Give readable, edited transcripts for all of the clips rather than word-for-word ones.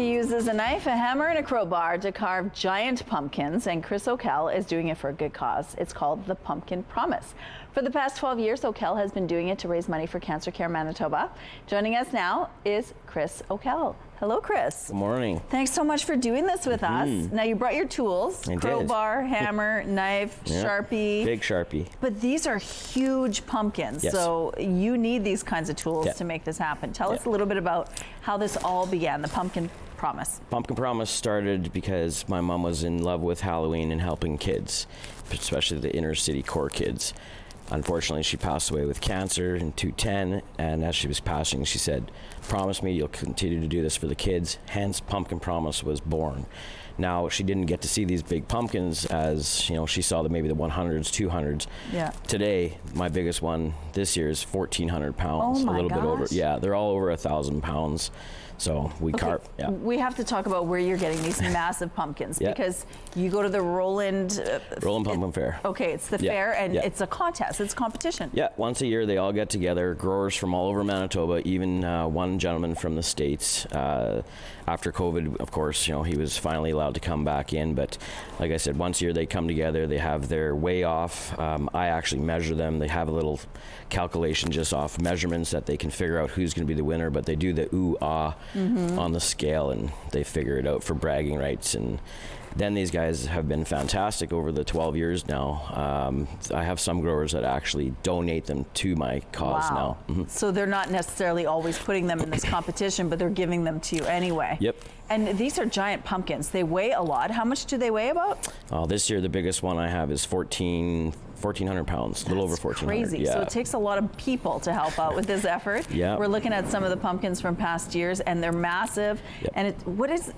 He uses a knife, a hammer, and a crowbar to carve giant pumpkins, and Chris Okell is doing it for a good cause. It's called the Pumpkin Promise. For the past 12 years, Okell has been doing it to raise money for Cancer Care Manitoba. Joining us now is Chris Okell. Hello, Chris. Good morning. Thanks so much for doing this with us. Now, you brought your tools, I crowbar, hammer, knife, Sharpie. Big Sharpie. But these are huge pumpkins, Yes. so you need these kinds of tools to make this happen. Tell us a little bit about how this all began, the Pumpkin Promise. Pumpkin Promise started because my mom was in love with Halloween and helping kids, especially the inner city core kids. Unfortunately, she passed away with cancer in 2010, and as she was passing, she said, "Promise me you'll continue to do this for the kids." Hence, Pumpkin Promise was born. Now, she didn't get to see these big pumpkins as, you know, she saw maybe the 100s, 200s. Yeah. Today, my biggest one this year is 1,400 pounds, Oh my a little bit over. gosh. Yeah, they're all over 1,000 pounds. So we carve. Yeah. We have to talk about where you're getting these massive pumpkins because you go to the Roland Pumpkin Fair. Okay, it's the fair, and it's a contest. It's a competition. Yeah, once a year they all get together, growers from all over Manitoba, even one gentleman from the States. After COVID, of course, you know, he was finally allowed to come back in, but like I said, once a year they come together, they have their weigh off. I actually measure them. They have a little calculation just off measurements that they can figure out who's going to be the winner, but they do the ooh-ah on the scale, and they figure it out for bragging rights. And then these guys have been fantastic over the 12 years now. I have some growers that actually donate them to my cause now. So they're not necessarily always putting them in this competition, but they're giving them to you anyway. Yep. And these are giant pumpkins. They weigh a lot. How much do they weigh about? This year, the biggest one I have is 1,400 pounds, a little over 1,400. Crazy. Yeah. So it takes a lot of people to help out with this effort. Yeah. We're looking at some of the pumpkins from past years, and they're massive. Yep. And what does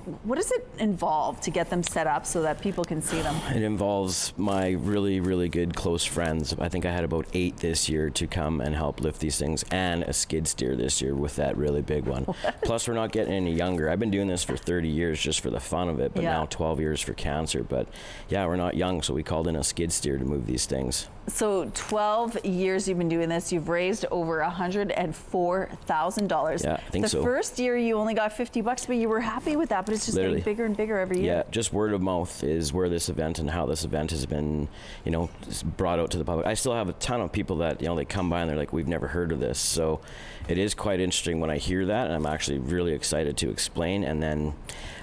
it involve to get them set up so that people can see them? It involves my really, really good close friends. I think I had about 8 this year to come and help lift these things, and a skid steer this year with that really big one. Plus, we're not getting any younger. I've been doing this for 30 years just for the fun of it, but now 12 years for cancer. But yeah, we're not young, so we called in a skid steer to move these things. So 12 years you've been doing this. You've raised over $104,000. Yeah, I think so. The first year you only got $50, but you were happy with that. But it's just getting bigger and bigger every year. Yeah, just word of mouth is where this event and how this event has been, you know, brought out to the public. I still have a ton of people that, you know, they come by and they're like, "We've never heard of this." So it is quite interesting when I hear that, and I'm actually really excited to explain. And then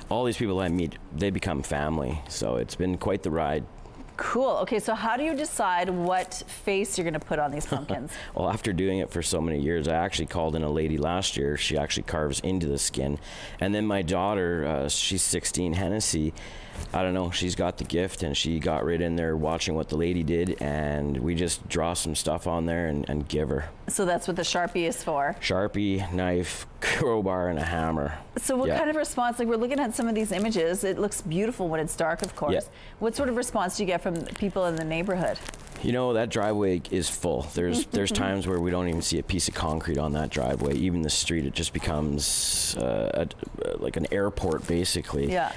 all these people I meet, they become family. So it's been quite the ride. Cool. Okay, so how do you decide what face you're going to put on these pumpkins? Well, after doing it for so many years, I actually called in a lady last year. She actually carves into the skin. And then my daughter, she's 16, Hennessy, I don't know, she's got the gift, and she got right in there watching what the lady did, and we just draw some stuff on there and give her. So that's what the Sharpie is for? Sharpie, knife, crowbar, and a hammer. So what kind of response, like we're looking at some of these images, it looks beautiful when it's dark, of course. What sort of response do you get from people in the neighborhood? You know, that driveway is full. There's times where we don't even see a piece of concrete on that driveway. Even the street, it just becomes like an airport, basically. Yeah.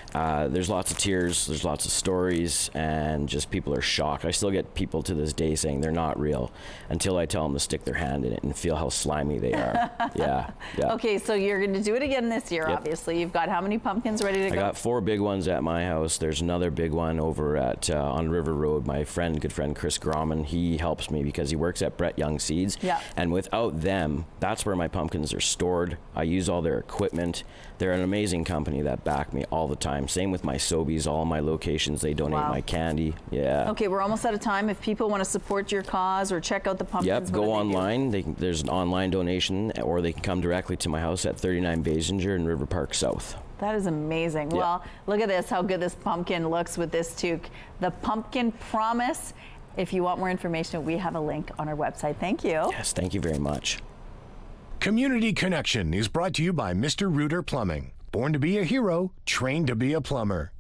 There's lots of tears, there's lots of stories, and just people are shocked. I still get people to this day saying they're not real until I tell them to stick their hand in it and feel how slimy they are. Yeah. Okay, so you're going to do it again this year, obviously. You've got how many pumpkins ready to go? I got 4 big ones at my house. There's another big one over at on River Road. My good friend Chris Grauman, he helps me because he works at Brett Young Seeds. Yeah. And without them, that's where my pumpkins are stored. I use all their equipment. They're an amazing company that back me all the time. Same with my Sobeys, all my locations, they donate my candy. Yeah. Okay, we're almost out of time. If people want to support your cause or check out the pumpkins, go online. There's an online donation, or they can come directly to my house at 39 Basinger in River Park South. That is amazing. Well, look at this, how good this pumpkin looks with this toque. The Pumpkin Promise. If you want more information, we have a link on our website. Thank you. Yes, thank you very much. Community Connection is brought to you by Mr. Reuter Plumbing. Born to be a hero, trained to be a plumber.